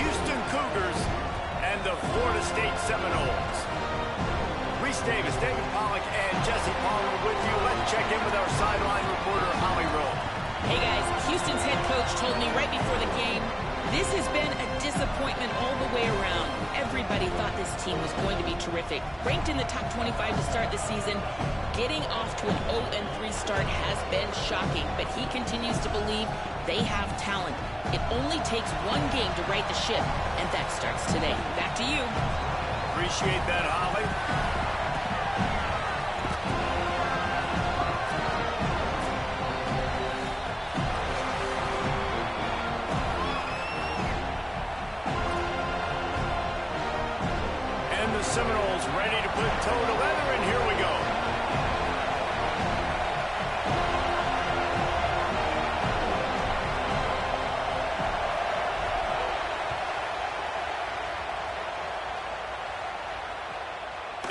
Houston Cougars and the Florida State Seminoles. Reese Davis, David Pollack, and Jesse Palmer with you. Let's check in with our sideline reporter, Holly Rowe. Hey guys, Houston's head coach told me right before the game, this has been a disappointment all the way around. Everybody thought this team was going to be terrific. Ranked in the top 25 to start the season, getting off to an 0-3 start has been shocking, but he continues to believe they have talent. It only takes one game to right the ship, and that starts today. Back to you. Appreciate that, Holly. The Seminoles ready to put toe to leather, and here we go.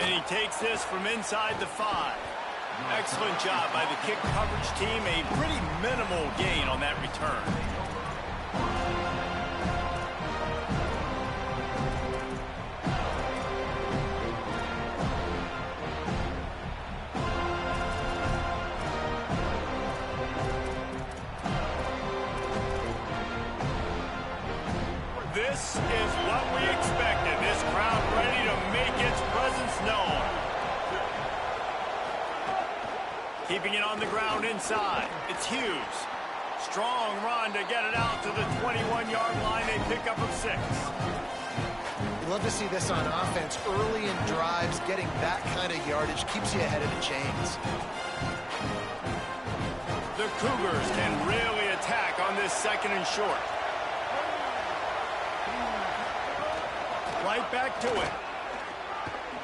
And he takes this from inside the 5. Excellent job by the kick coverage team. A pretty minimal gain on that return. This is what we expected. This crowd ready to make its presence known. Keeping it on the ground inside. It's Hughes. Strong run to get it out to the 21-yard line. A pickup of 6. You love to see this on offense. Early in drives, getting that kind of yardage keeps you ahead of the chains. The Cougars can really attack on this 2nd and short. Right back to it.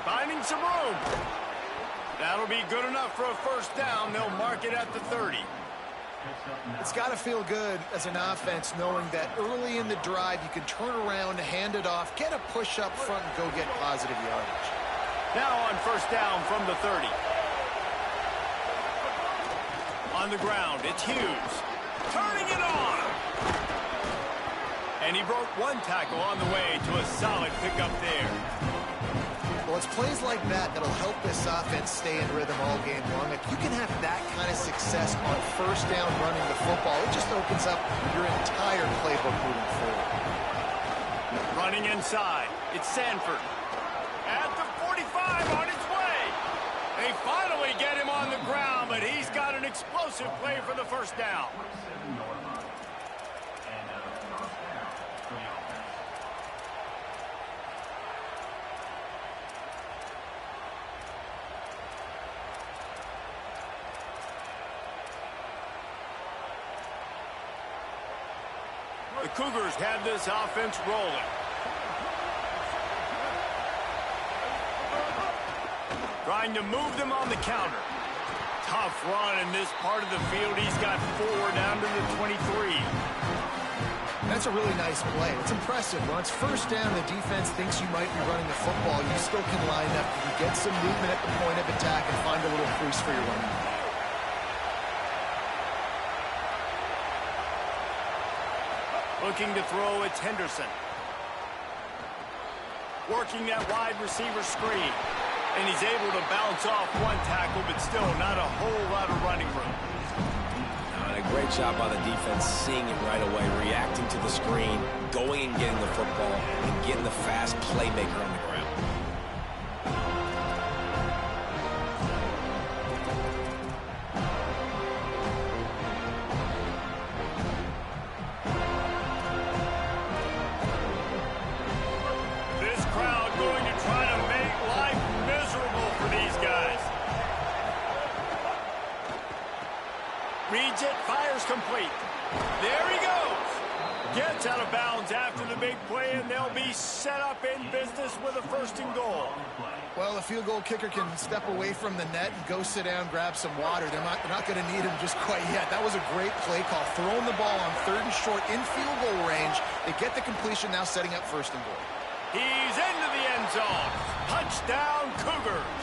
Finding some room. That'll be good enough for a first down. They'll mark it at the 30. It's got to feel good as an offense knowing that early in the drive you can turn around, hand it off, get a push up front, and go get positive yardage. Now on first down from the 30. On the ground, it's Hughes. Turning it on. And he broke one tackle on the way to a solid pickup there. Well, it's plays like that that'll help this offense stay in rhythm all game long. If you can have that kind of success on first down running the football, it just opens up your entire playbook moving forward. Running inside, it's Sanford. At the 45 on its way. They finally get him on the ground, but he's got an explosive play for the first down. The Cougars have this offense rolling. Trying to move them on the counter. Tough run in this part of the field. He's got 4 down to the 23. That's a really nice play. It's impressive. When it's first down, the defense thinks you might be running the football. You still can line up. You get some movement at the point of attack and find a little crease for your running back. Looking to throw, it's Henderson. Working that wide receiver screen. And he's able to bounce off one tackle, but still not a whole lot of running room. And a great job by the defense, seeing it right away, reacting to the screen, going and getting the football, and getting the fast playmaker on the ground. Reads it, fires complete. There he goes. Gets out of bounds after the big play, and they'll be set up in business with a 1st and goal. Well, the field goal kicker can step away from the net and go sit down, grab some water. They're not going to need him just quite yet. That was a great play call. Throwing the ball on 3rd and short in field goal range. They get the completion, now setting up 1st and goal. He's into the end zone. Touchdown, Cougars.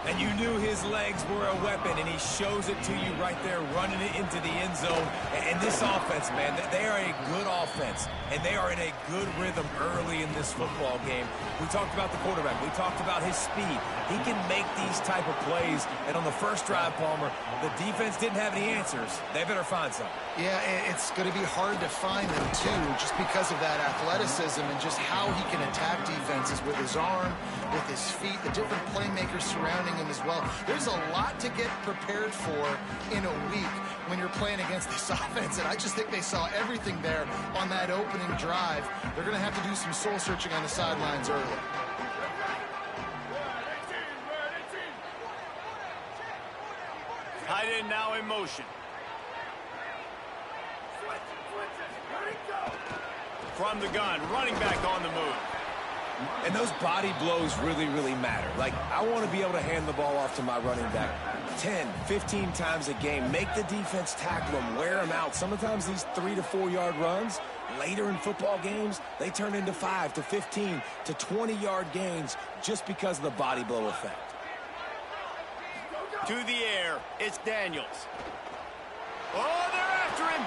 And you knew his legs were a weapon, and he shows it to you right there, running it into the end zone. And this offense, man, they are a good offense, and they are in a good rhythm early in this football game. We talked about the quarterback. We talked about his speed. He can make these type of plays, and on the first drive, Palmer, the defense didn't have any answers. They better find some. Yeah, it's going to be hard to find them, too, just because of that athleticism and just how he can attack defenses with his arm, with his feet, the different playmakers surrounding him as well. There's a lot to get prepared for in a week when you're playing against this offense, and I just think they saw everything there on that opening drive. They're going to have to do some soul-searching on the sidelines early. Tight end now in motion. From the gun, running back on the move. And those body blows really, really matter. Like, I want to be able to hand the ball off to my running back 10, 15 times a game. Make the defense tackle them, wear them out. Sometimes these 3 to 4 yard runs, later in football games, they turn into 5 to 15 to 20 yard gains just because of the body blow effect. To the air, it's Daniels. Oh, they're after him.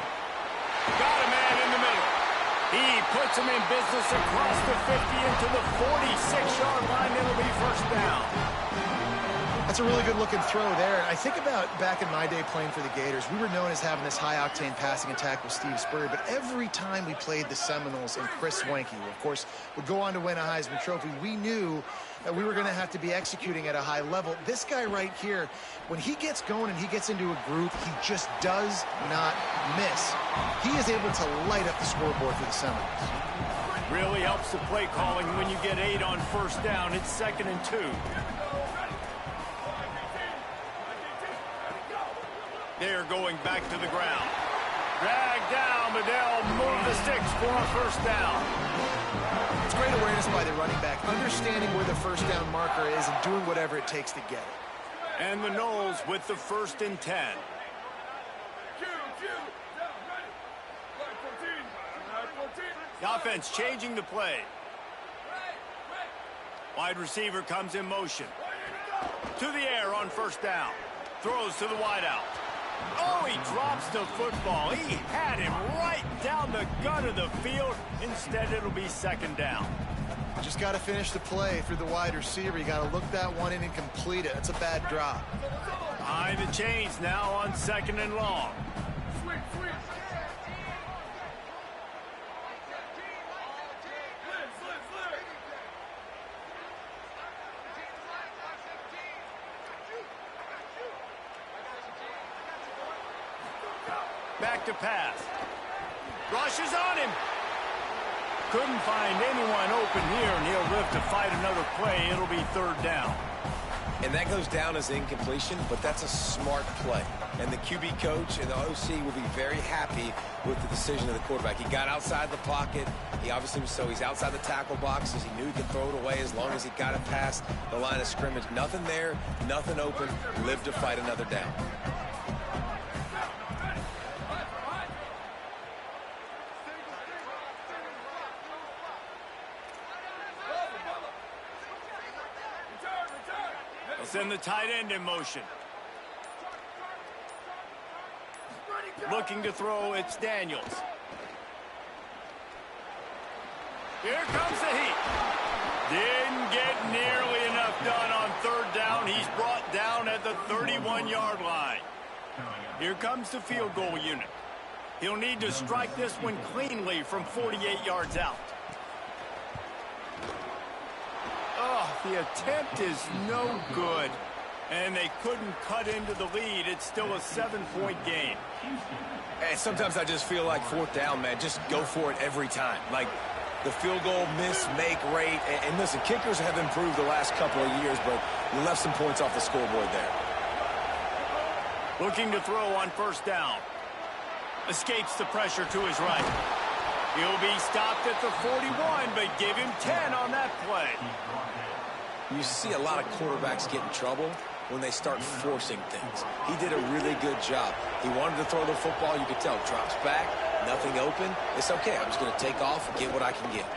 Got a man in the middle. He puts him in business across the 50 into the 46-yard line. It'll be first down. That's a really good-looking throw there. I think about back in my day playing for the Gators, we were known as having this high-octane passing attack with Steve Spurrier, but every time we played the Seminoles and Chris Swanke, who, of course, would go on to win a Heisman Trophy, we knew that we were going to have to be executing at a high level. This guy right here, when he gets going and he gets into a groove, he just does not miss. He is able to light up the scoreboard for the Seminoles. Really helps the play calling when you get 8 on first down. It's 2nd and 2. They're going back to the ground. Dragged down, but they'll move the sticks for a first down. It's great awareness by the running back, understanding where the first down marker is and doing whatever it takes to get it. And the Noles with the 1st and 10. The offense changing the play. Wide receiver comes in motion. To the air on first down. Throws to the wideout. Oh, he drops the football. He had him right down the gut of the field. Instead, it'll be 2nd down. Just got to finish the play through the wide receiver. You got to look that one in and complete it. That's a bad drop. Behind the chains now on 2nd and long. Back to pass. Rushes on him. Couldn't find anyone open here, and he'll live to fight another play. It'll be 3rd down. And that goes down as incompletion, but that's a smart play. And the QB coach and the OC will be very happy with the decision of the quarterback. He got outside the pocket. He obviously was so he's outside the tackle boxes. He knew he could throw it away as long as he got it past the line of scrimmage. Nothing there, nothing open. Live to fight another down. Send the tight end in motion. Looking to throw, it's Daniels. Here comes the heat. Didn't get nearly enough done on 3rd down. He's brought down at the 31-yard line. Here comes the field goal unit. He'll need to strike this one cleanly from 48 yards out. Oh, the attempt is no good. And they couldn't cut into the lead. It's still a 7-point game. And sometimes I just feel like 4th down, man, just go for it every time. Like the field goal miss-make rate. And listen, kickers have improved the last couple of years, but we left some points off the scoreboard there. Looking to throw on first down. Escapes the pressure to his right. He'll be stopped at the 41, but give him 10 on that play. You see a lot of quarterbacks get in trouble when they start forcing things. He did a really good job. He wanted to throw the football. You could tell. Drops back, nothing open. It's okay. I'm just going to take off and get what I can get.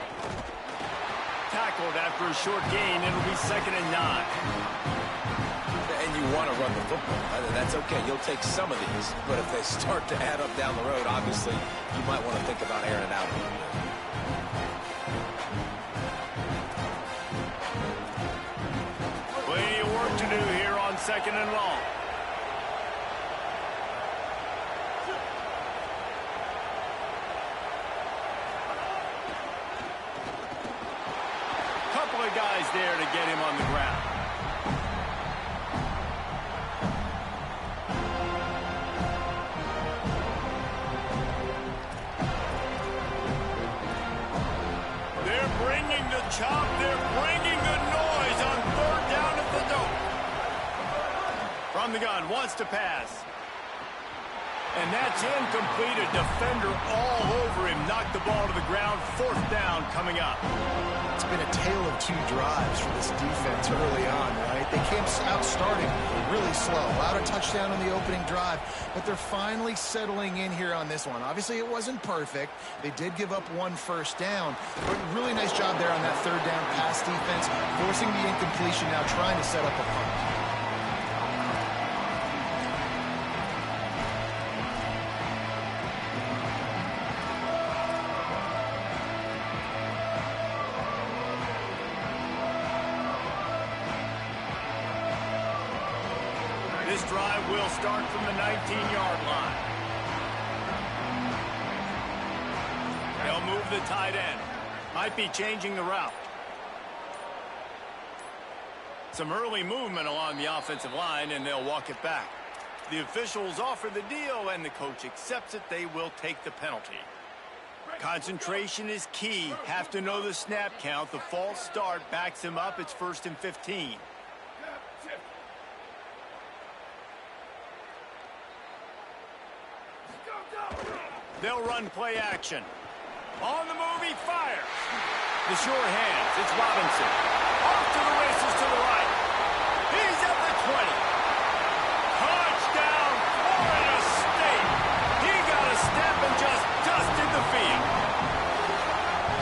Tackled after a short gain. It'll be 2nd and 9. you want to run the football. That's okay. You'll take some of these. But if they start to add up down the road, obviously, you might want to think about airing it out a little bit. Plenty of work to do here on 2nd and long. Couple of guys there to get him on the ground. They're bringing the chop. They're bringing the noise on 3rd down at the dope. From the gun, wants to pass. And that's incomplete. A defender all over him. Knocked the ball to the ground. 4th down coming up. It's been a tale of 2 drives for this defense early on, right? They came out starting really slow. Allowed a touchdown on the opening drive, but they're finally settling in here on this one. Obviously, it wasn't perfect. They did give up 1 first down, but really nice job there on that 3rd down pass defense, forcing the incompletion, now trying to set up a punt. This drive will start from the 19-yard line. They'll move the tight end. Might be changing the route. Some early movement along the offensive line, and they'll walk it back. The officials offer the deal, and the coach accepts it. They will take the penalty. Concentration is key. Have to know the snap count. The false start backs him up. It's 1st and 15. They'll run play action. On the move, he fires. The sure hands. It's Robinson. Off to the races to the right. He's at the 20. Touchdown, Florida State. He got a step and just dusted the field.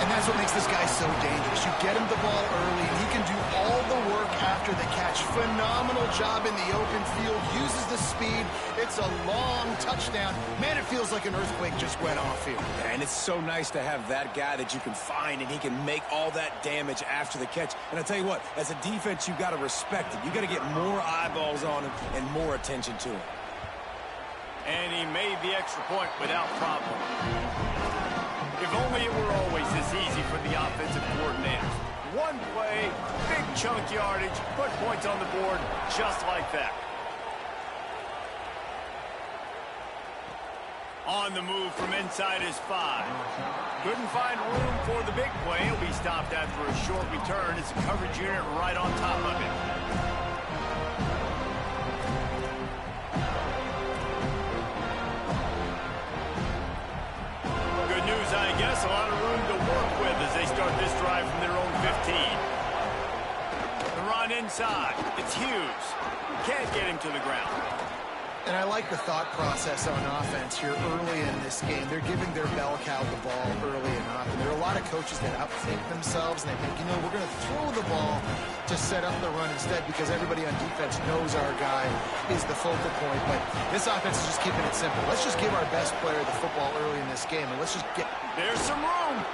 And that's what makes this guy so dangerous. You get him the ball early, and he can do all the work after the catch. Phenomenal job in the open field. Uses the speed. It's a long touchdown. Man, it feels like an earthquake just went off here. And it's so nice to have that guy that you can find, and he can make all that damage after the catch. And I tell you what, as a defense, you've got to respect it. You've got to get more eyeballs on him and more attention to him. And he made the extra point without problem. If only it were always this easy for the offensive coordinators. One play, big chunk yardage, put points on the board just like that. On the move from inside his 5. Couldn't find room for the big play. He'll be stopped after a short return. It's a coverage unit right on top of it. Good news, I guess. A lot of room to work with as they start this drive from their own 15. The run inside. It's Hughes. Can't get him to the ground. And I like the thought process on offense here early in this game. They're giving their bell cow the ball early enough. And there are a lot of coaches that outthink themselves, and they think, you know, we're going to throw the ball to set up the run instead because everybody on defense knows our guy is the focal point. But this offense is just keeping it simple. Let's just give our best player the football early in this game, and let's just get... There's some room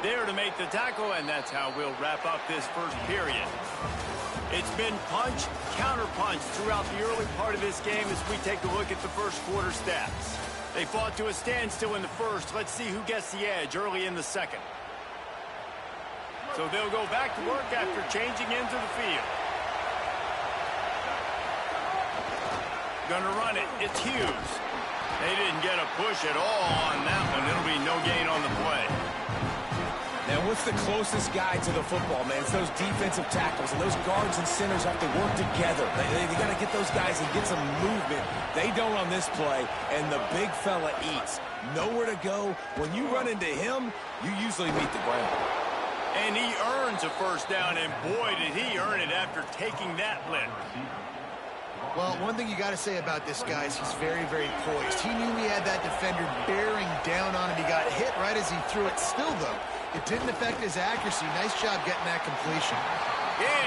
there to make the tackle, and that's how we'll wrap up this first period. It's been punch, counter-punch throughout the early part of this game as we take a look at the first quarter stats. They fought to a standstill in the first. Let's see who gets the edge early in the second. So they'll go back to work after changing into the field. Gonna run it. It's Hughes. They didn't get a push at all on that one. It'll be no gain on the play. Now, what's the closest guy to the football, man? It's those defensive tackles, and those guards and centers have to work together. They got to get those guys and get some movement. They don't on this play, and the big fella eats. Nowhere to go. When you run into him, you usually meet the ground. And he earns a first down, and boy, did he earn it after taking that lift. Well, one thing you got to say about this guy is he's very, very poised. He knew he had that defender bearing down on him. He got hit right as he threw it. Still, though, it didn't affect his accuracy. Nice job getting that completion.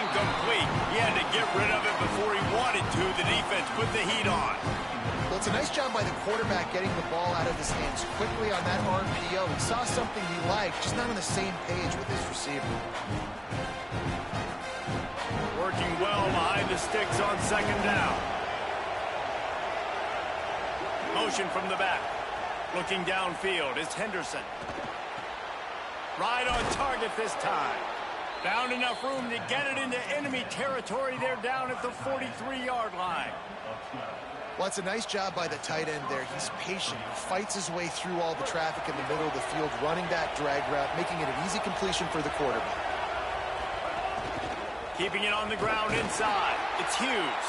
incomplete. He had to get rid of it before he wanted to. The defense put the heat on. Well, it's a nice job by the quarterback getting the ball out of his hands quickly on that RPO. He saw something he liked, just not on the same page with his receiver. Working well behind the sticks on second down. Motion from the back. Looking downfield, it's Henderson. Right on target this time. Found enough room to get it into enemy territory. They're down at the 43-yard line. Well, it's a nice job by the tight end there. He's patient. He fights his way through all the traffic in the middle of the field, running that drag route, making it an easy completion for the quarterback. Keeping it on the ground inside. It's Hughes.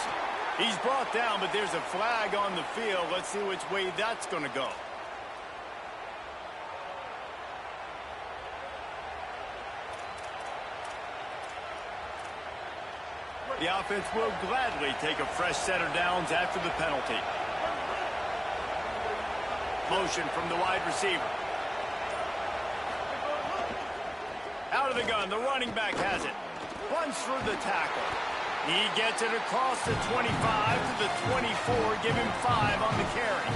He's brought down, but there's a flag on the field. Let's see which way that's going to go. The offense will gladly take a fresh set of downs after the penalty. Motion from the wide receiver. Out of the gun, the running back has it. Runs through the tackle. He gets it across the 25 to the 24, give him 5 on the carry.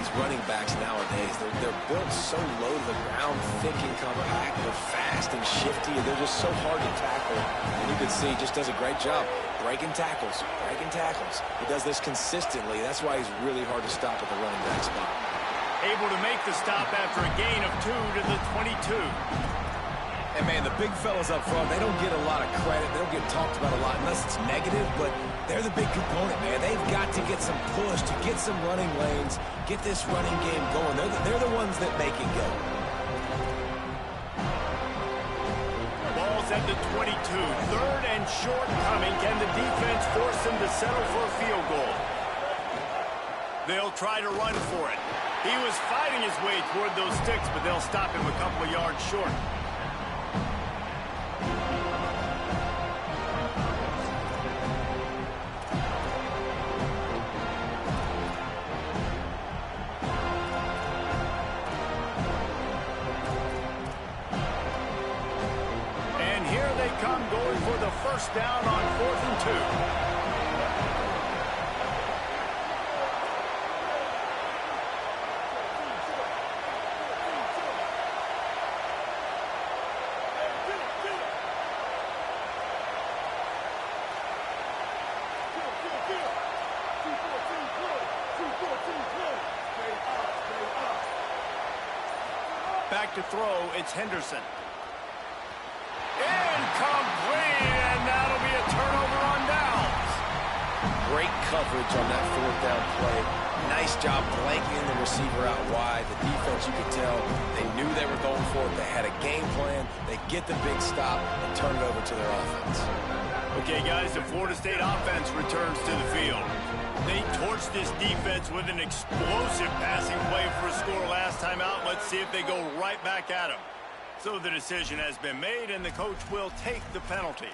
These running backs nowadays, they're built so low to the ground, thick and compact. They're fast and shifty, and they're just so hard to tackle. And you can see he just does a great job breaking tackles, He does this consistently. That's why he's really hard to stop at the running back spot. Able to make the stop after a gain of 2 to the 22. And, man, the big fellas up front, they don't get a lot of credit. They don't get talked about a lot unless it's negative, but they're the big component, man. They've got to get some push, to get some running lanes, get this running game going. They're the ones that make it go. Ball's at the 22. 3rd and short coming. Can the defense force them to settle for a field goal? They'll try to run for it. He was fighting his way toward those sticks, but they'll stop him a couple of yards short. Going for the first down on 4th and 2. Back to throw, it's Henderson. Incomplete, and that'll be a turnover on downs. Great coverage on that 4th down play. Nice job blanketing the receiver out wide. The defense, you could tell, they knew they were going for it. They had a game plan. They get the big stop and turn it over to their offense. Okay, guys, the Florida State offense returns to the field. They torched this defense with an explosive passing play for a score last time out. Let's see if they go right back at him. So the decision has been made, and the coach will take the penalty.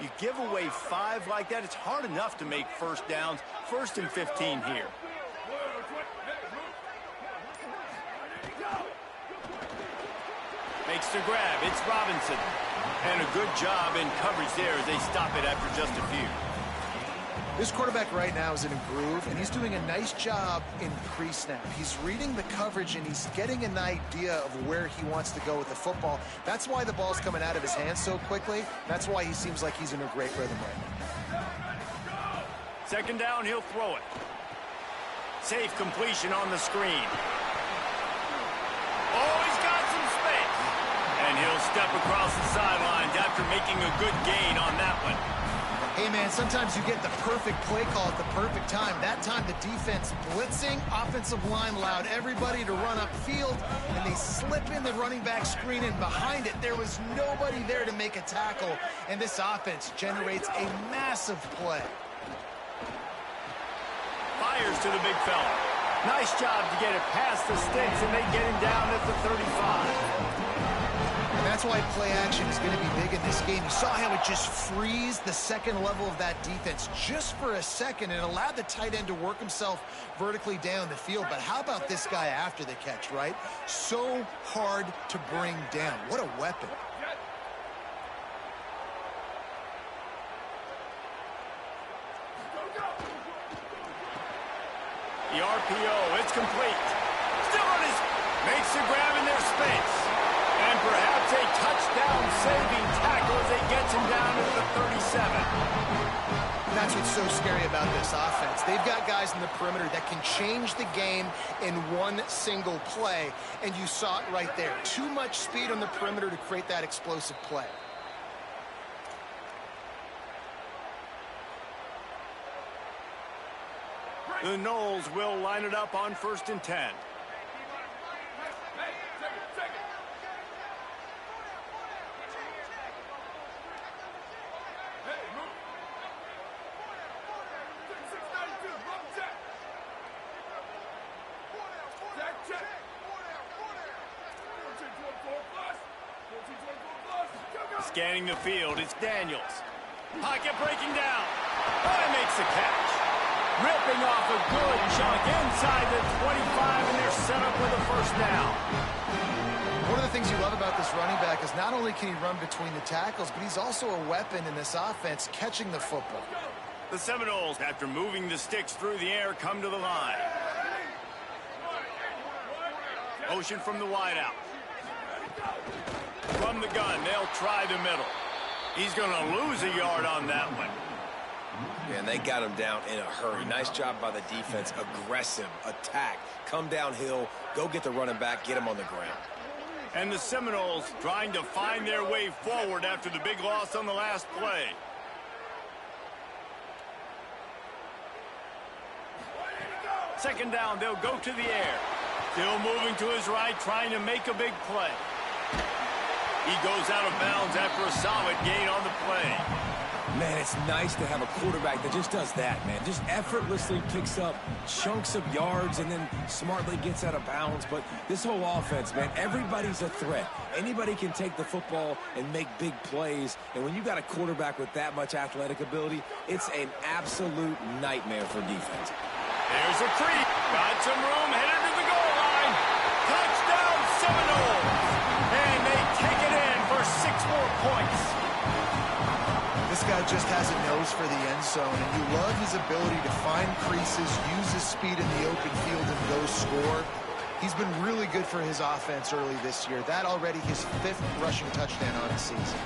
You give away 5 like that, it's hard enough to make first downs. 1st and 15 here. Makes the grab. It's Robinson. And a good job in coverage there as they stop it after just a few. This quarterback right now is in a groove, and he's doing a nice job in pre-snap. He's reading the coverage, and he's getting an idea of where he wants to go with the football. That's why the ball's coming out of his hands so quickly. That's why he seems like he's in a great rhythm right now. 2nd down, he'll throw it. Safe completion on the screen. Oh, he's got some space. And he'll step across the sidelines after making a good gain on that one. Hey, man, sometimes you get the perfect play call at the perfect time. That time, the defense blitzing, offensive line allowed everybody to run upfield, and they slip in the running back screen, and behind it, there was nobody there to make a tackle, and this offense generates a massive play. Fires to the big fella. Nice job to get it past the sticks, and they get him down at the 35. And that's why play action is going to be big in this game. You saw how it just frees the second level of that defense just for a second and allowed the tight end to work himself vertically down the field. But how about this guy after the catch, right? So hard to bring down. What a weapon. The RPO, it's complete. Still on his, makes the grab in their space. And perhaps a touchdown-saving tackle as he gets him down to the 37. That's what's so scary about this offense. They've got guys in the perimeter that can change the game in one single play. And you saw it right there. Too much speed on the perimeter to create that explosive play. The Knowles will line it up on 1st and 10. Scanning the field, it's Daniels. Pocket breaking down. Oh, he makes the catch. Ripping off a good chunk inside the 25, and they're set up with a first down. One of the things you love about this running back is not only can he run between the tackles, but he's also a weapon in this offense, catching the football. The Seminoles, after moving the sticks through the air, come to the line. Motion from the wideout. From the gun, they'll try the middle. He's going to lose a yard on that one. Yeah, and they got him down in a hurry. Nice job by the defense. Aggressive attack. Come downhill, go get the running back, get him on the ground. And the Seminoles trying to find their way forward after the big loss on the last play. Second down, they'll go to the air. Still moving to his right, trying to make a big play. He goes out of bounds after a solid gain on the play. Man, it's nice to have a quarterback that just does that, man. Just effortlessly picks up chunks of yards and then smartly gets out of bounds. But this whole offense, man, everybody's a threat. Anybody can take the football and make big plays. And when you got a quarterback with that much athletic ability, it's an absolute nightmare for defense. There's a creep. Got some room, headed to the goal line. Touchdown, Seminoles. And they take it in for 6 more points. This guy just has a nose for the end zone, and you love his ability to find creases, use his speed in the open field, and go score. He's been really good for his offense early this year. That already his 5th rushing touchdown on the season.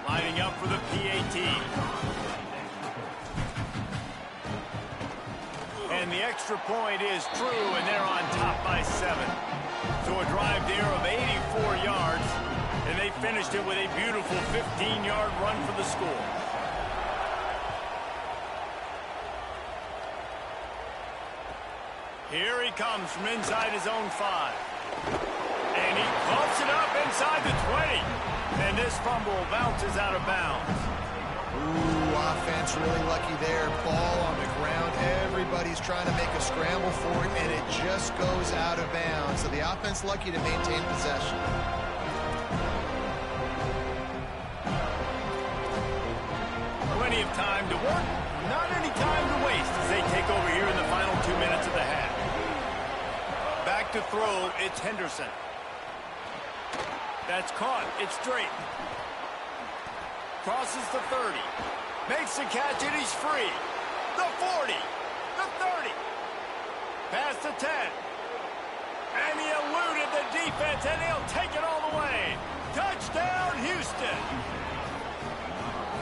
Lining up for the PAT. And the extra point is true, and they're on top by 7. So a drive there of 84 yards. And they finished it with a beautiful 15-yard run for the score. Here he comes from inside his own 5. And he pumps it up inside the 20. And this fumble bounces out of bounds. Ooh, offense really lucky there. Ball on the ground. Everybody's trying to make a scramble for it, and it just goes out of bounds. So the offense lucky to maintain possession. Plenty of time to work, not any time to waste as they take over here in the final 2 minutes of the half. Back to throw, it's Henderson. That's caught, it's Drake. Crosses the 30. Makes the catch and he's free. The 40, the 30. Past the 10. And he eluded the defense and he'll take it all the way. Touchdown, Houston.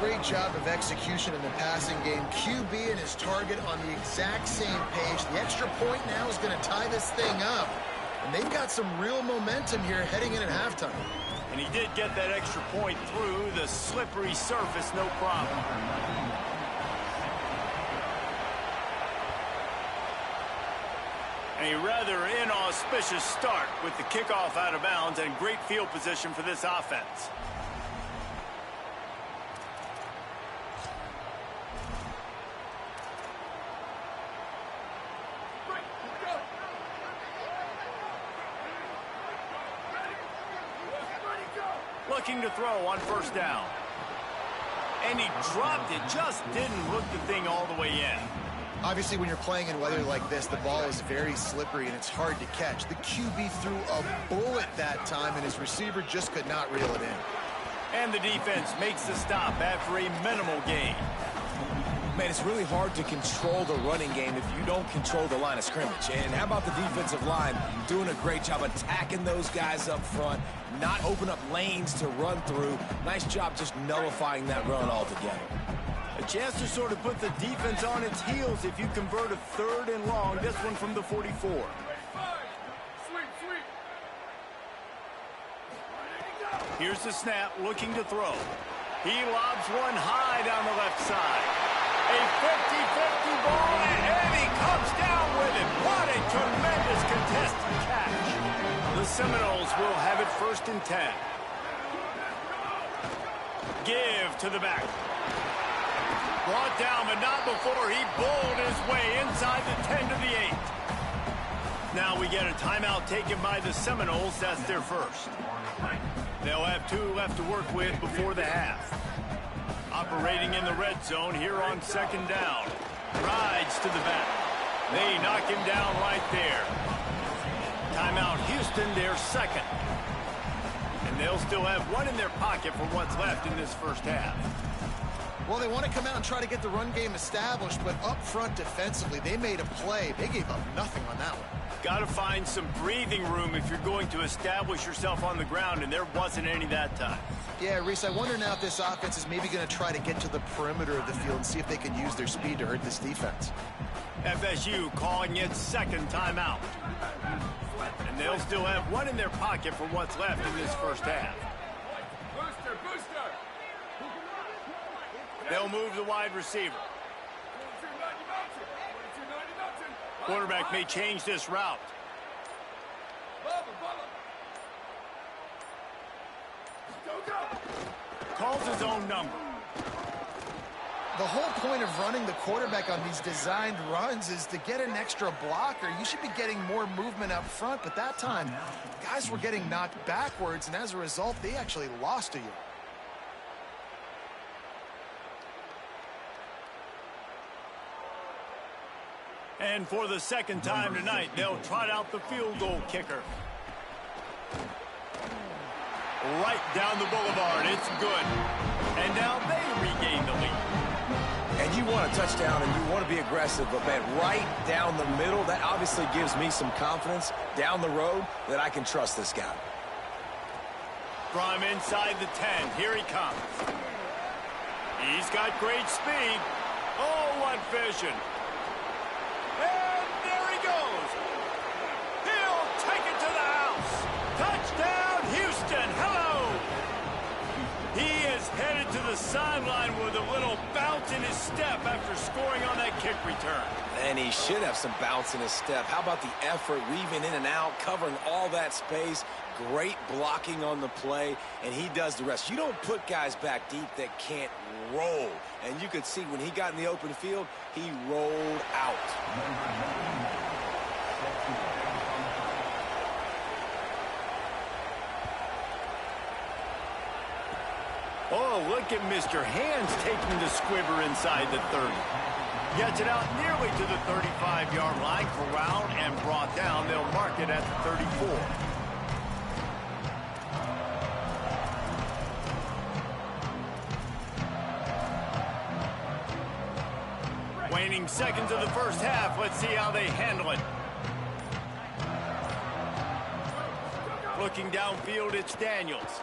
Great job of execution in the passing game. QB and his target on the exact same page. The extra point now is going to tie this thing up. And they've got some real momentum here heading in at halftime. And he did get that extra point through the slippery surface, no problem. A rather inauspicious start with the kickoff out of bounds and great field position for this offense. looking to throw on first down. And he dropped it, just didn't hook the thing all the way in. Obviously, when you're playing in weather like this, the ball is very slippery and it's hard to catch. The QB threw a bullet that time, and his receiver just could not reel it in. And the defense makes the stop after a minimal gain. Man, it's really hard to control the running game if you don't control the line of scrimmage. And how about the defensive line doing a great job attacking those guys up front, not open up lanes to run through. Nice job just nullifying that run altogether. A chance to sort of put the defense on its heels if you convert a 3rd and long. This one from the 44. Here's the snap, looking to throw. He lobs one high down the left side. A 50-50 ball, and he comes down with it. What a tremendous contested catch. The Seminoles will have it 1st and 10. Give to the back. Brought down, but not before he bowled his way inside the 10 to the 8. Now we get a timeout taken by the Seminoles. That's their first. They'll have 2 left to work with before the half. Operating in the red zone here on 2nd down. Rides to the back. They knock him down right there. Timeout Houston, their second. And they'll still have 1 in their pocket for what's left in this first half. Well, they want to come out and try to get the run game established, but up front defensively, they made a play. They gave up nothing on that one. Got to find some breathing room if you're going to establish yourself on the ground, and there wasn't any that time. Yeah, Reese, I wonder now if this offense is maybe going to try to get to the perimeter of the field and see if they can use their speed to hurt this defense. FSU calling its 2nd timeout. And they'll still have 1 in their pocket for what's left in this first half. They'll move the wide receiver. Quarterback may change this route. Calls his own number. The whole point of running the quarterback on these designed runs is to get an extra blocker. You should be getting more movement up front, but that time, guys were getting knocked backwards, and as a result, they actually lost to you. And for the 2nd time tonight, they'll trot out the field goal kicker. Right down the boulevard, it's good. And now they regain the lead. And you want a touchdown and you want to be aggressive, but man, right down the middle, that obviously gives me some confidence down the road that I can trust this guy. From inside the 10, here he comes. He's got great speed. Oh, what vision. And there he goes. He'll take it to the house. Touchdown, Houston. Hello. He is headed to the sideline with a little bounce in his step after scoring on that kick return. And he should have some bounce in his step. How about the effort, weaving in and out, covering all that space, great blocking on the play, and he does the rest. You don't put guys back deep that can't roll. And you could see when he got in the open field, he rolled out. Oh, look at Mr. Hands taking the squibber inside the 30. Gets it out nearly to the 35-yard line, corralled and brought down. They'll mark it at the 34. Waning seconds of the first half. Let's see how they handle it. Looking downfield, it's Daniels.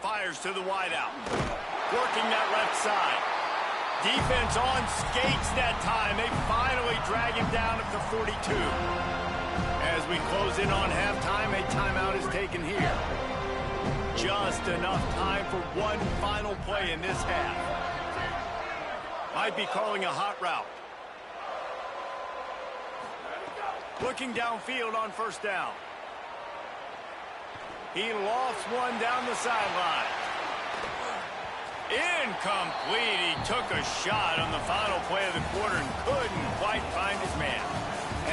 Fires to the wideout. Working that left side. Defense on skates that time. They finally drag him down at the 42. As we close in on halftime, a timeout is taken here. Just enough time for one final play in this half. Might be calling a hot route. Looking downfield on first down. He lofts one down the sideline. Incomplete. He took a shot on the final play of the quarter and couldn't quite find his man.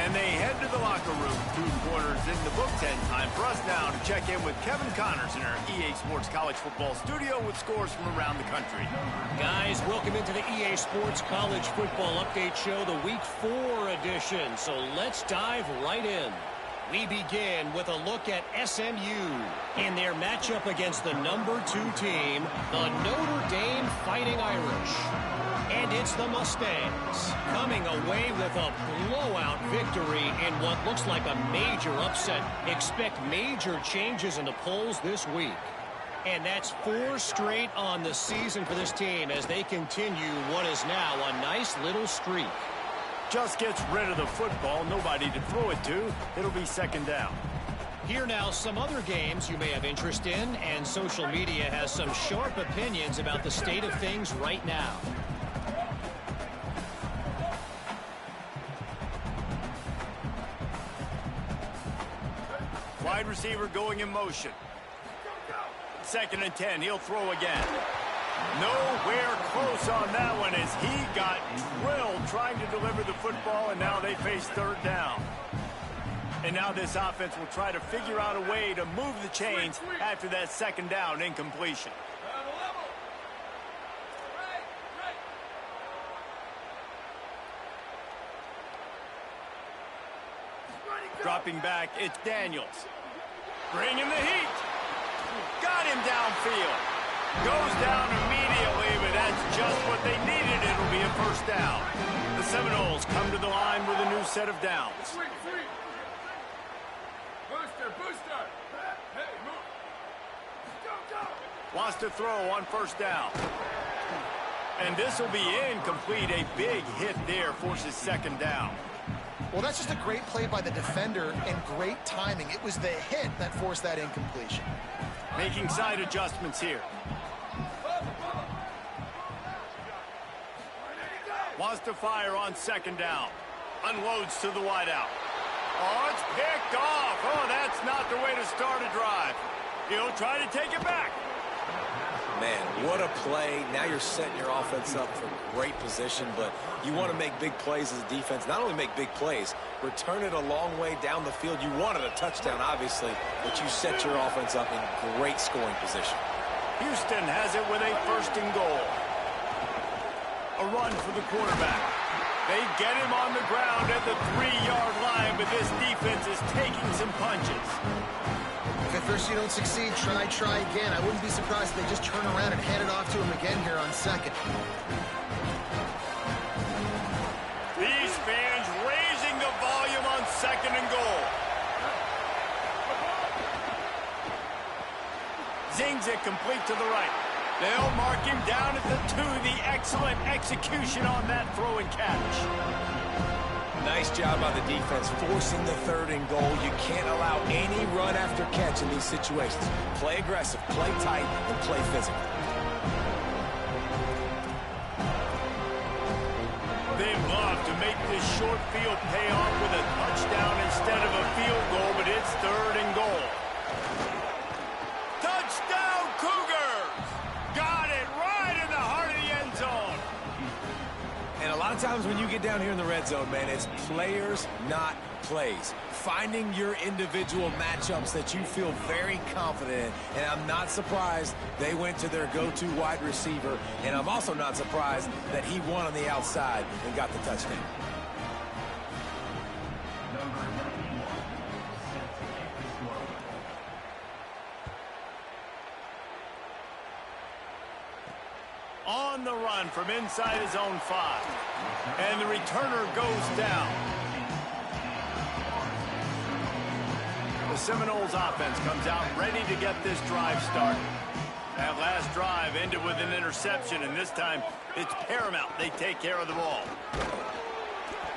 And they head to the locker room. 2 quarters in the books, and time for us now to check in with Kevin Connors in our EA Sports College Football studio with scores from around the country. Guys, welcome into the EA Sports College Football Update Show, the Week 4 edition. So let's dive right in. We begin with a look at SMU in their matchup against the number 2 team, the Notre Dame Fighting Irish. And it's the Mustangs coming away with a blowout victory in what looks like a major upset. Expect major changes in the polls this week. And that's 4 straight on the season for this team as they continue what is now a nice little streak. Just gets rid of the football, nobody to throw it to. It'll be second down. Here now some other games you may have interest in, and social media has some sharp opinions about the state of things right now. Wide receiver going in motion. 2nd and 10, he'll throw again. Nowhere close on that one as he got drilled trying to deliver the football, and now they face 3rd down. And now this offense will try to figure out a way to move the chains after that 2nd down incompletion. Dropping back, it's Daniels. Bringing the heat. Got him downfield. Goes down immediately, but that's just what they needed. It'll be a 1st down. The Seminoles come to the line with a new set of downs. Booster. Hey, move. Go. Wants to throw on 1st down. And this will be incomplete. A big hit there forces 2nd down. Well, that's just a great play by the defender and great timing. It was the hit that forced that incompletion. Making side adjustments here. Wants to fire on 2nd down. Unloads to the wideout. Oh, it's picked off. Oh, that's not the way to start a drive. He'll try to take it back. Man, what a play. Now you're setting your offense up for great position, but you want to make big plays as a defense. Not only make big plays, return it a long way down the field. You wanted a touchdown, obviously, but you set your offense up in great scoring position. Houston has it with a 1st and goal. A run for the quarterback. They get him on the ground at the 3-yard line, but this defense is taking some punches. If at first you don't succeed, try again. I wouldn't be surprised if they just turn around and hand it off to him again here on 2nd. These fans raising the volume on 2nd and goal. Zings it complete to the right. They'll mark him down at the 2. The excellent execution on that throw and catch. Nice job by the defense forcing the 3rd and goal. You can't allow any run after catch in these situations. Play aggressive, play tight, and play physical. They love to make this short field pay off with a touchdown instead of a field goal, but it's 3rd and goal. Touchdown, Cougars! Got it right in the heart of the end zone. And a lot of times when you get down here in the red zone, man, it's players, not plays. Finding your individual matchups that you feel very confident in. And I'm not surprised they went to their go-to wide receiver. And I'm also not surprised that he won on the outside and got the touchdown. On the run from inside his own 5. And the returner goes down. The Seminoles offense comes out ready to get this drive started. That last drive ended with an interception, and this time it's paramount they take care of the ball.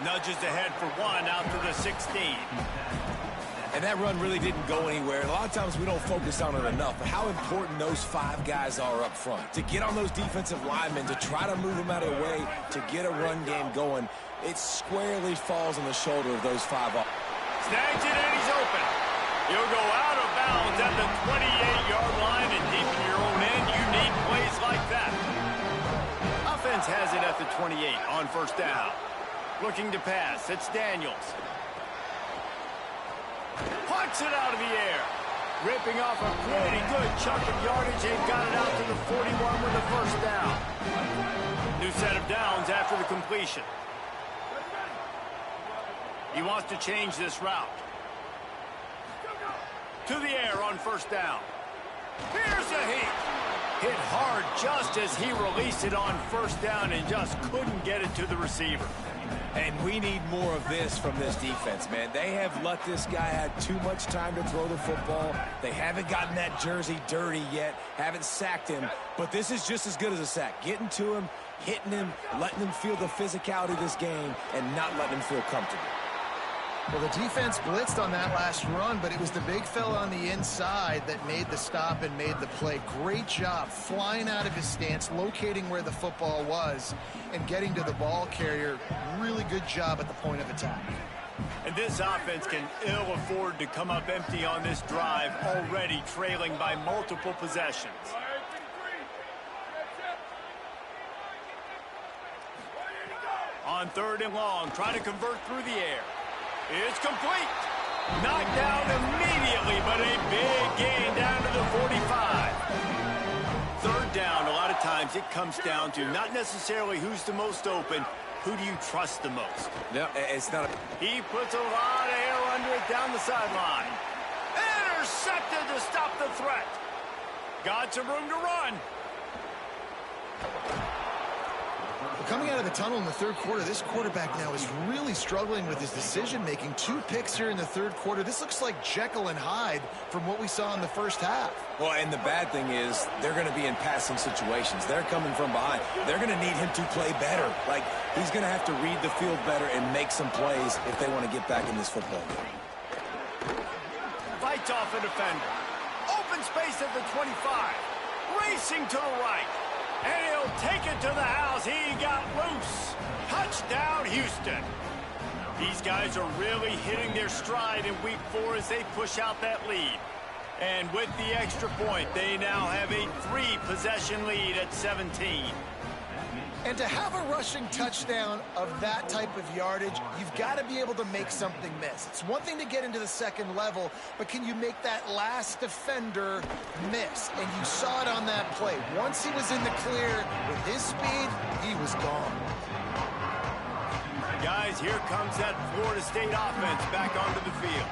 Nudges ahead for 1 out to the 16. And that run really didn't go anywhere. And a lot of times we don't focus on it enough, but how important those 5 guys are up front. To get on those defensive linemen, to try to move them out of the way, to get a run game going, it squarely falls on the shoulder of those 5. Snags it and he's open. He'll go out of bounds at the 28-yard line, and deep in your own end, you need plays like that. Offense has it at the 28 on 1st down. Looking to pass, it's Daniels. Plucks it out of the air. Ripping off a pretty good chunk of yardage. They've got it out to the 41 with a first down. New set of downs after the completion. He wants to change this route. To the air on first down. Here's a heat. Hit hard just as he released it on first down and just couldn't get it to the receiver. And we need more of this from this defense, man. They have let this guy have too much time to throw the football. They haven't gotten that jersey dirty yet, haven't sacked him. But this is just as good as a sack. Getting to him, hitting him, letting him feel the physicality of this game, and not letting him feel comfortable. Well, the defense blitzed on that last run, but it was the big fella on the inside that made the stop and made the play. Great job flying out of his stance, locating where the football was, and getting to the ball carrier. Really good job at the point of attack. And this offense can ill afford to come up empty on this drive, already trailing by multiple possessions. On 3rd and long, trying to convert through the air. It's complete. Knocked down immediately, but a big gain down to the 45. 3rd down, a lot of times it comes down to not necessarily who's the most open, who do you trust the most? No, it's not. He puts a lot of air under it down the sideline. Intercepted to stop the threat. Got some room to run. Coming out of the tunnel in the 3rd quarter, this quarterback now is really struggling with his decision-making. 2 picks here in the 3rd quarter. This looks like Jekyll and Hyde from what we saw in the first half. Well, and the bad thing is they're going to be in passing situations. They're coming from behind. They're going to need him to play better. Like, he's going to have to read the field better and make some plays if they want to get back in this football game. Fights off a defender. Open space at the 25. Racing to the right. And he'll take it to the house. He got loose. Touchdown, Houston. These guys are really hitting their stride in week 4 as they push out that lead. And with the extra point, they now have a 3-possession lead at 17. And to have a rushing touchdown of that type of yardage, you've got to be able to make something miss. It's one thing to get into the 2nd level, but can you make that last defender miss? And you saw it on that play. Once he was in the clear with his speed, he was gone. Guys, here comes that Florida State offense back onto the field.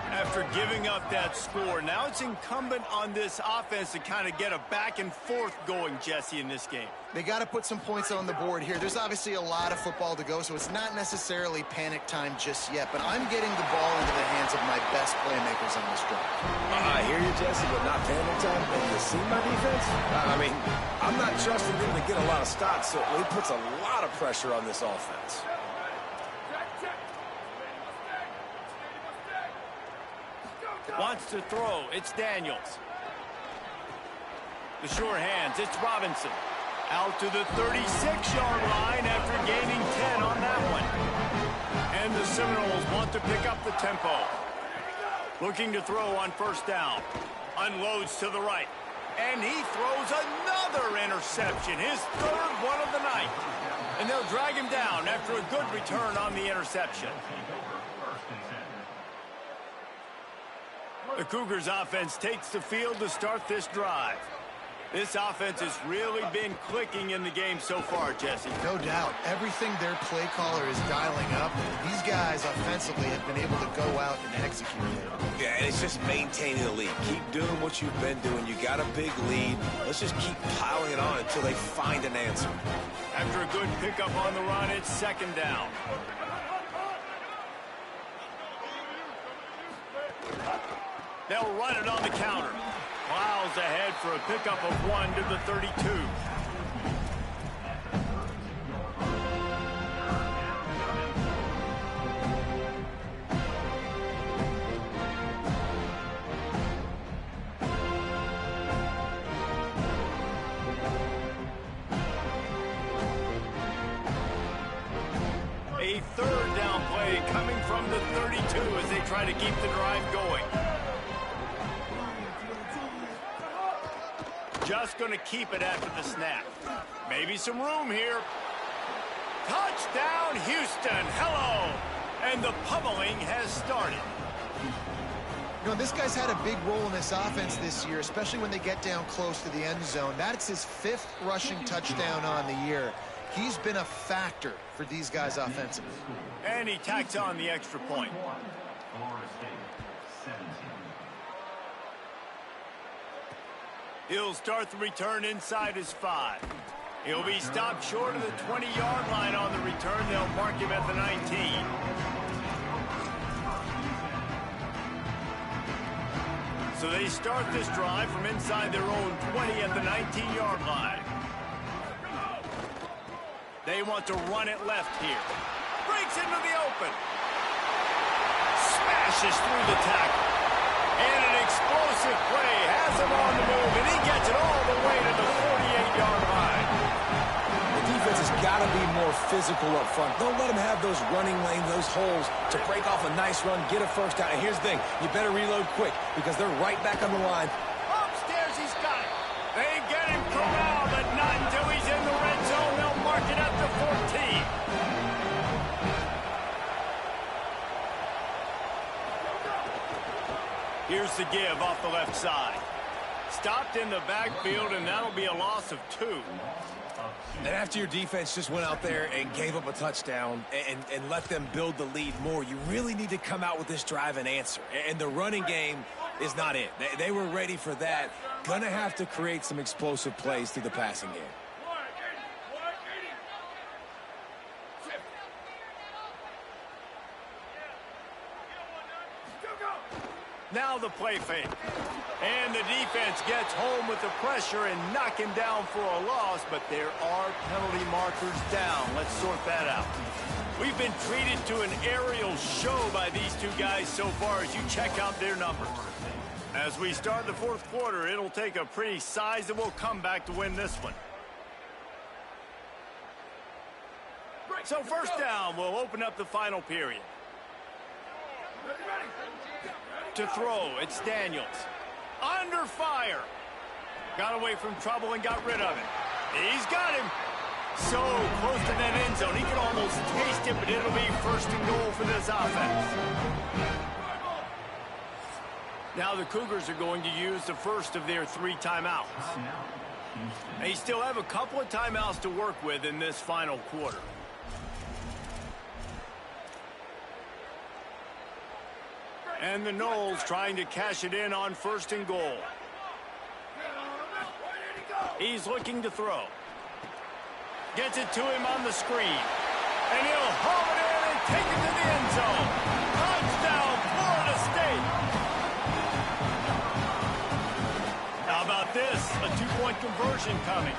After giving up that score, now it's incumbent on this offense to kind of get a back and forth going, Jesse, in this game. They got to put some points on the board here. There's obviously a lot of football to go, so it's not necessarily panic time just yet, but I'm getting the ball into the hands of my best playmakers on this drive. I hear you, Jesse, but not panic time. And you see my defense? I mean, I'm not trusting them to get a lot of stops, so it puts a lot of pressure on this offense. Wants to throw. It's Daniels. The sure hands. It's Robinson. Out to the 36-yard line after gaining 10 on that one. And the Seminoles want to pick up the tempo. Looking to throw on first down. Unloads to the right. And he throws another interception. His 3rd one of the night. And they'll drag him down after a good return on the interception. The Cougars offense takes the field to start this drive. This offense has really been clicking in the game so far, Jesse. No doubt. Everything their play caller is dialing up, these guys offensively have been able to go out and execute it. Yeah, and it's just maintaining the lead. Keep doing what you've been doing. You got a big lead. Let's just keep piling it on until they find an answer. After a good pickup on the run, it's 2nd down. They'll run it on the counter. Plows ahead for a pickup of 1 to the 32. A 3rd down play coming from the 32 as they try to keep the drive going. Just going to keep it after the snap. Maybe some room here. Touchdown, Houston. Hello. And the pummeling has started. You know, this guy's had a big role in this offense this year, especially when they get down close to the end zone. That's his 5th rushing touchdown on the year. He's been a factor for these guys offensively. And he tacks on the extra point. He'll start the return inside his 5. He'll be stopped short of the 20-yard line on the return. They'll mark him at the 19. So they start this drive from inside their own 20 at the 19-yard line. They want to run it left here. Breaks into the open. Smashes through the tackle. And an explosive play has him on the move, and he gets it all the way to the 48-yard line. The defense has got to be more physical up front. Don't let them have those running lanes, those holes to break off a nice run, get a first down. And here's the thing, you better reload quick because they're right back on the line. Upstairs, he's got it. They get him corralled, but not until he's in the red zone. They'll mark it at the 14. Here's the give off the left side. Stopped in the backfield, and that'll be a loss of 2. And after your defense just went out there and gave up a touchdown and let them build the lead more, you really need to come out with this drive and answer. And the running game is not it. They were ready for that. Gonna have to create some explosive plays through the passing game. Now the play fake. And the defense gets home with the pressure and knock him down for a loss, but there are penalty markers down. Let's sort that out. We've been treated to an aerial show by these two guys so far as you check out their numbers. As we start the 4th quarter, it'll take a pretty sizable comeback to win this one. So first down will open up the final period. To throw, it's Daniels. Under fire. Got away from trouble and got rid of it. He's got him. So close to that end zone. He can almost taste it, but it'll be 1st and goal for this offense. Now the Cougars are going to use the first of their 3 timeouts. They still have a couple of timeouts to work with in this final quarter. And the Noles trying to cash it in on 1st and goal. He's looking to throw. Gets it to him on the screen. And he'll haul it in and take it to the end zone. Touchdown, Florida State. How about this? A 2-point conversion coming.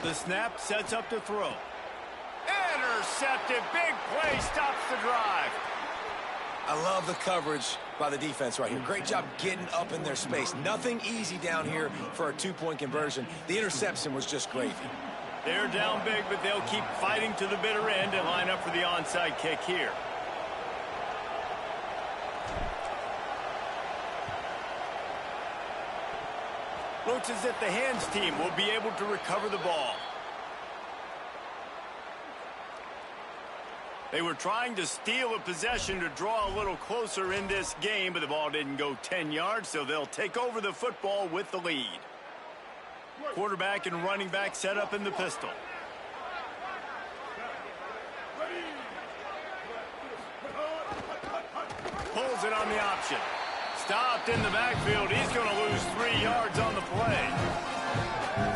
The snap sets up to throw. Intercepted. Big play stops the drive. I love the coverage by the defense right here. Great job getting up in their space. Nothing easy down here for a 2-point conversion. The interception was just great. They're down big, but they'll keep fighting to the bitter end and line up for the onside kick here. Looks as if the hands team will be able to recover the ball. They were trying to steal a possession to draw a little closer in this game, but the ball didn't go 10 yards, so they'll take over the football with the lead. Quarterback and running back set up in the pistol. Pulls it on the option. Stopped in the backfield. He's going to lose 3 yards on the play.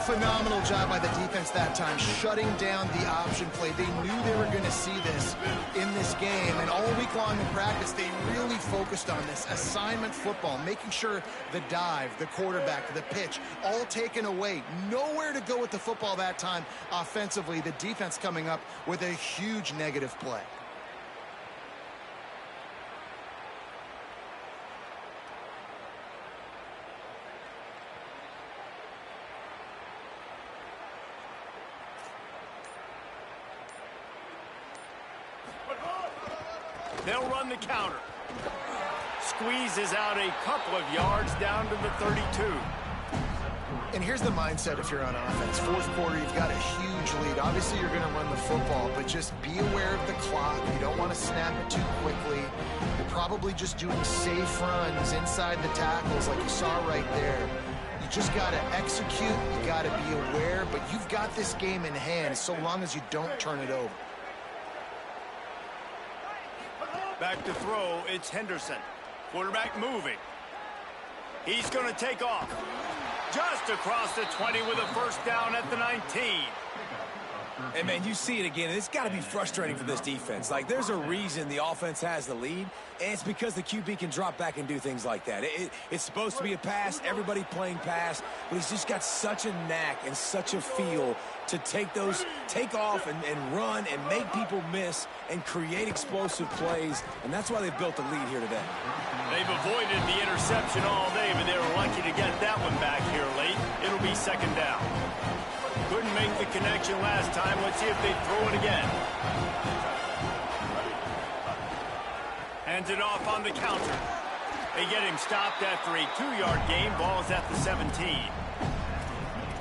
Phenomenal job by the defense that time, shutting down the option play. They knew they were going to see this in this game, and all week long in practice, they really focused on this assignment football, making sure the dive, the quarterback, the pitch, all taken away. Nowhere to go with the football that time offensively. The defense coming up with a huge negative play. They'll run the counter. Squeezes out a couple of yards down to the 32. And here's the mindset if you're on offense. Fourth quarter, you've got a huge lead. Obviously, you're going to run the football, but just be aware of the clock. You don't want to snap it too quickly. You're probably just doing safe runs inside the tackles like you saw right there. You just got to execute. You got to be aware, but you've got this game in hand so long as you don't turn it over. Back to throw, it's Henderson. Quarterback moving. He's going to take off. Just across the 20 with a first down at the 19. And, man, you see it again. It's got to be frustrating for this defense. Like, there's a reason the offense has the lead, and it's because the QB can drop back and do things like that. It's supposed to be a pass, everybody playing pass, but he's just got such a knack and such a feel to take off and run and make people miss and create explosive plays, and that's why they've built the lead here today. They've avoided the interception all day, but they were lucky to get that one back here late. It'll be second down. Couldn't make the connection last time. Let's see if they throw it again. Hands it off on the counter. They get him stopped after a 2-yard gain. Ball's at the 17.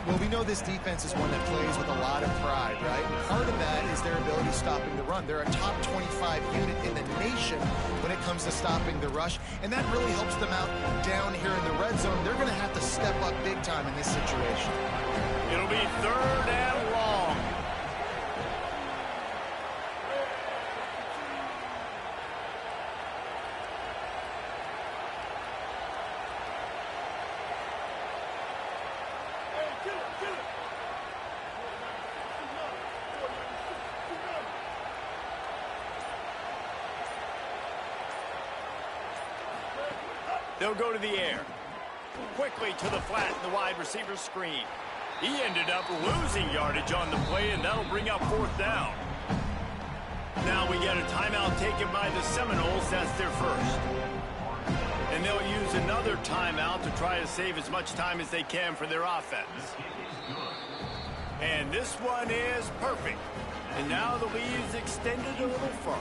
Well, we know this defense is one that plays with a lot of pride, right? Part of that is their ability stopping the run. They're a top 25 unit in the nation when it comes to stopping the rush, and that really helps them out down here in the red zone. They're going to have to step up big time in this situation. It'll be third and long. They'll go to the air. Quickly to the flat, the wide receiver screen. He ended up losing yardage on the play, and that'll bring up fourth down. Now we get a timeout taken by the Seminoles. That's their first. And they'll use another timeout to try to save as much time as they can for their offense. And this one is perfect. And now the lead is extended a little further.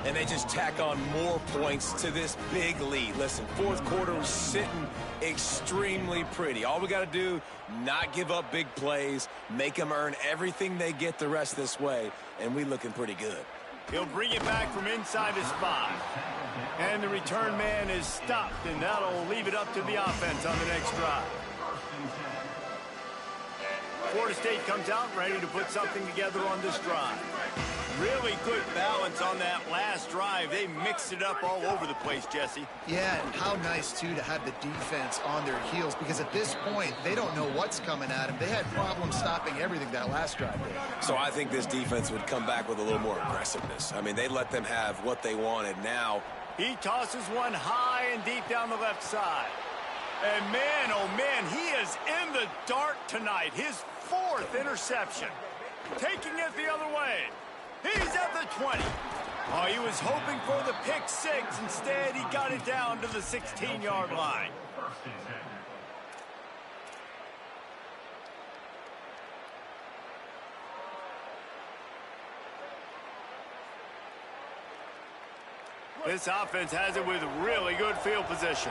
And they just tack on more points to this big lead. Listen, fourth quarter was sitting extremely pretty. All we got to do, not give up big plays, make them earn everything they get the rest this way, and we looking pretty good. He'll bring it back from inside his 5. And the return man is stopped, and that'll leave it up to the offense on the next drive. Florida State comes out ready to put something together on this drive. Really good balance on that last drive. They mixed it up all over the place, Jesse. Yeah, and how nice, too, to have the defense on their heels, because at this point, they don't know what's coming at them. They had problems stopping everything that last drive did. So I think this defense would come back with a little more aggressiveness. I mean, they let them have what they wanted. Now he tosses one high and deep down the left side. And man, oh man, he is in the dark tonight. His 4th interception. Taking it the other way. He's at the 20. Oh, he was hoping for the pick 6. Instead, he got it down to the 16-yard line. This offense has it with really good field position.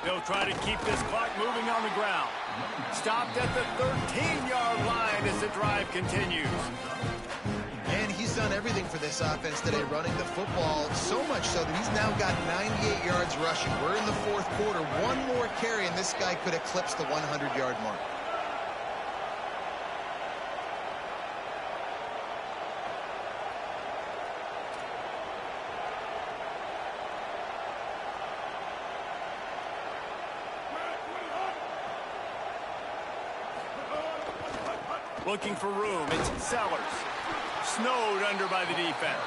They'll try to keep this clock moving on the ground. Stopped at the 13-yard line as the drive continues. And he's done everything for this offense today, running the football, so much so that he's now got 98 yards rushing. We're in the fourth quarter. One more carry, and this guy could eclipse the 100-yard mark. Looking for room, it's Sellers. Snowed under by the defense.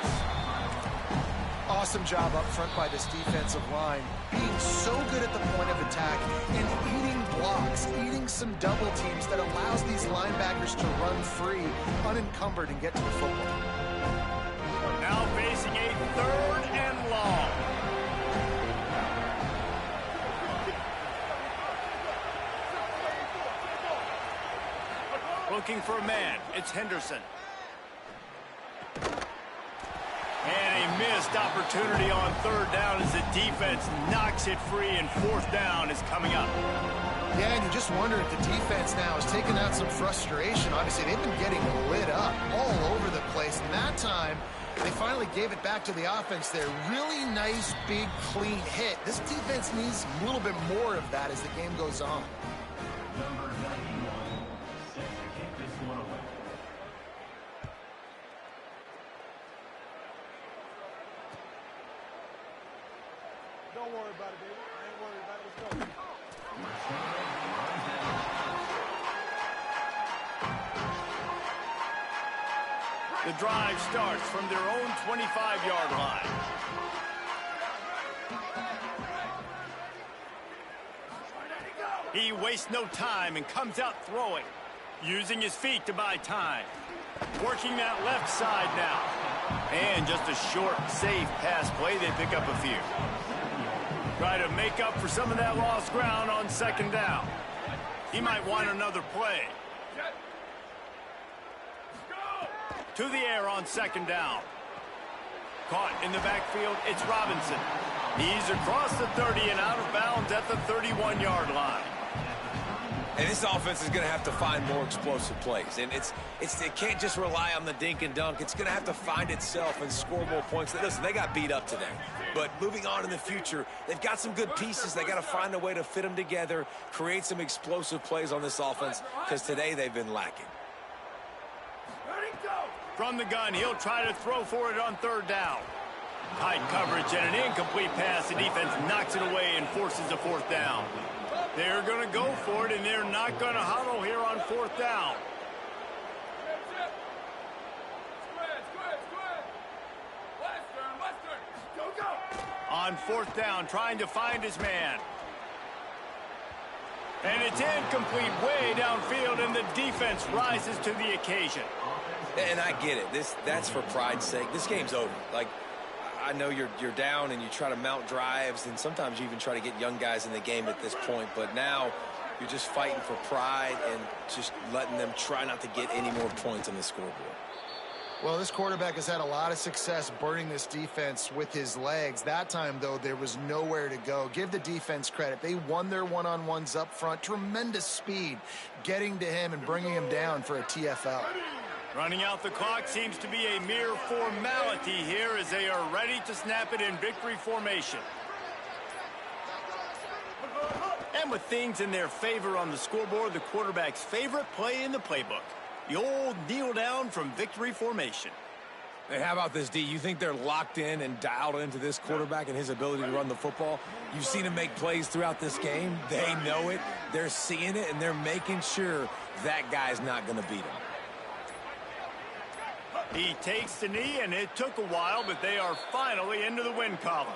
Awesome job up front by this defensive line. Being so good at the point of attack and eating blocks, eating some double teams that allows these linebackers to run free, unencumbered, and get to the football. Now facing a 3rd and long. Looking for a man. It's Henderson. And a missed opportunity on third down as the defense knocks it free, and fourth down is coming up. Yeah, and you just wonder if the defense now is taking out some frustration. Obviously, they've been getting lit up all over the place. And that time, they finally gave it back to the offense there. Really nice, big, clean hit. This defense needs a little bit more of that as the game goes on. Number 91, set to kick this one away. Don't worry about it, baby. I ain't worried about it. Let's go. The drive starts from their own 25-yard line. He wastes no time and comes out throwing, using his feet to buy time. Working that left side now. And just a short, safe pass play. They pick up a few. Try to make up for some of that lost ground on second down. He might want another play. To the air on second down. Caught in the backfield, it's Robinson. He's across the 30 and out of bounds at the 31-yard line. And this offense is going to have to find more explosive plays. And it can't just rely on the dink and dunk. It's going to have to find itself and score more points. Listen, they got beat up today. But moving on in the future, they've got some good pieces. They got to find a way to fit them together, create some explosive plays on this offense, because today they've been lacking. From the gun, he'll try to throw for it on third down. Tight coverage and an incomplete pass. The defense knocks it away and forces a fourth down. They're going to go for it, and they're not going to huddle here on fourth down. On fourth down, trying to find his man. And it's incomplete way downfield, and the defense rises to the occasion. And I get it. That's for pride's sake. This game's over. Like, I know you're down and you try to mount drives, and sometimes you even try to get young guys in the game at this point. But now you're just fighting for pride and just letting them try not to get any more points on the scoreboard. Well, this quarterback has had a lot of success burning this defense with his legs. That time, though, there was nowhere to go. Give the defense credit. They won their one-on-ones up front. Tremendous speed getting to him and bringing him down for a TFL. Running out the clock seems to be a mere formality here as they are ready to snap it in victory formation. And with things in their favor on the scoreboard, the quarterback's favorite play in the playbook. The old kneel down from victory formation. Hey, how about this, D? You think they're locked in and dialed into this quarterback and his ability to run the football? You've seen him make plays throughout this game. They know it. They're seeing it, and they're making sure that guy's not going to beat him. He takes the knee, and it took a while, but they are finally into the win column.